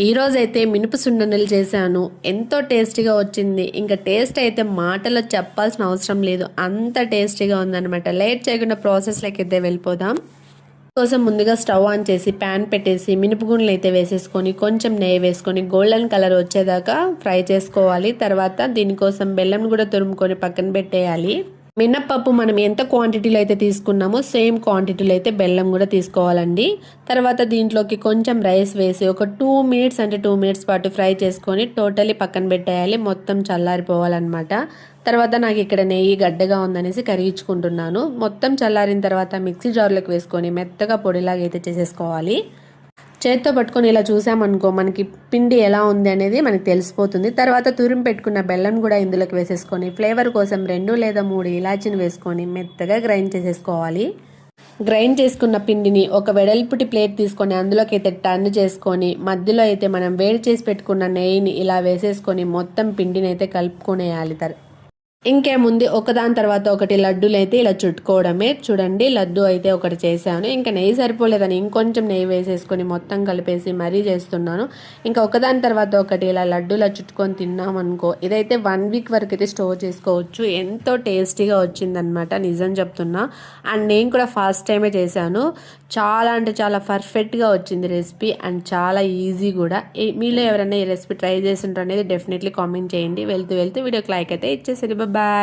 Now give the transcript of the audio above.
ఈరోజైతే మినుపు సున్నుండలు చేశాను. ఎంతో టేస్టీగా వచ్చింది. ఇంకా టేస్ట్ అయితే మాటలో చెప్పాల్సిన అవసరం లేదు, అంత టేస్టీగా ఉందన్నమాట. లేట్ చేయకుండా ప్రాసెస్లోకి అయితే వెళ్ళిపోదాం. కోసం ముందుగా స్టవ్ ఆన్ చేసి ప్యాన్ పెట్టేసి మినుపుగుండ్లు అయితే వేసేసుకొని కొంచెం నెయ్యి వేసుకొని గోల్డెన్ కలర్ వచ్చేదాకా ఫ్రై చేసుకోవాలి. తర్వాత దీనికోసం బెల్లం కూడా తురుముకొని పక్కన పెట్టేయాలి. మినప్పప్పు మనం ఎంత క్వాంటిటీలో అయితే తీసుకున్నామో సేమ్ క్వాంటిటీలో అయితే బెల్లం కూడా తీసుకోవాలండి. తర్వాత దీంట్లోకి కొంచెం రైస్ వేసి ఒక 2 మినిట్స్ అంటే 2 మినిట్స్ పాటు ఫ్రై చేసుకొని టోటలీ పక్కన పెట్టేయాలి. మొత్తం చల్లారిపోవాలన్నమాట. తర్వాత నాకు ఇక్కడ నెయ్యి గడ్డగా ఉందనేసి కరిగించుకుంటున్నాను. మొత్తం చల్లారిన తర్వాత మిక్సీ జార్లోకి వేసుకొని మెత్తగా పొడిలాగా అయితే చేసేసుకోవాలి. చేత్తో పట్టుకొని ఇలా చూసామనుకో మనకి పిండి ఎలా ఉంది అనేది మనకి తెలిసిపోతుంది. తర్వాత తురిమి పెట్టుకున్న బెల్లం కూడా ఇందులోకి వేసేసుకొని ఫ్లేవర్ కోసం 2 లేదా 3 ఇలాచీని వేసుకొని మెత్తగా గ్రైండ్ చేసేసుకోవాలి. గ్రైండ్ చేసుకున్న పిండిని ఒక వెడల్పుటి ప్లేట్ తీసుకొని అందులోకి అయితే టర్న్ చేసుకొని మధ్యలో అయితే మనం వేడి చేసి పెట్టుకున్న నెయ్యిని ఇలా వేసేసుకొని మొత్తం పిండిని అయితే కలుపుకునేయాలి. ఇంకేముంది ఒకదాని తర్వాత ఒకటి లడ్డూలు అయితే ఇలా చుట్టుకోవడమే. చూడండి, లడ్డు అయితే ఒకటి చేశాను. ఇంకా నెయ్యి సరిపోలేదని ఇంకొంచెం నెయ్యి వేసేసుకొని మొత్తం కలిపేసి మరీ చేస్తున్నాను. ఇంకా ఒకదాని తర్వాత ఒకటి ఇలా లడ్డూలా చుట్టుకొని తిన్నామనుకో ఇదైతే 1 వీక్ వరకు అయితే స్టోర్ చేసుకోవచ్చు. ఎంతో టేస్టీగా వచ్చిందనమాట, నిజం చెప్తున్నా. అండ్ నేను కూడా ఫస్ట్ టైమే చేశాను. చాలా అంటే చాలా పర్ఫెక్ట్గా వచ్చింది రెసిపీ అండ్ చాలా ఈజీ కూడా. మీలో ఎవరైనా ఈ రెసిపీ ట్రై చేసింటారు అనేది డెఫినెట్లీ కామెంట్ చేయండి. వెళ్తూ వీడియోకి లైక్ అయితే ఇచ్చేసరి. బాయ్.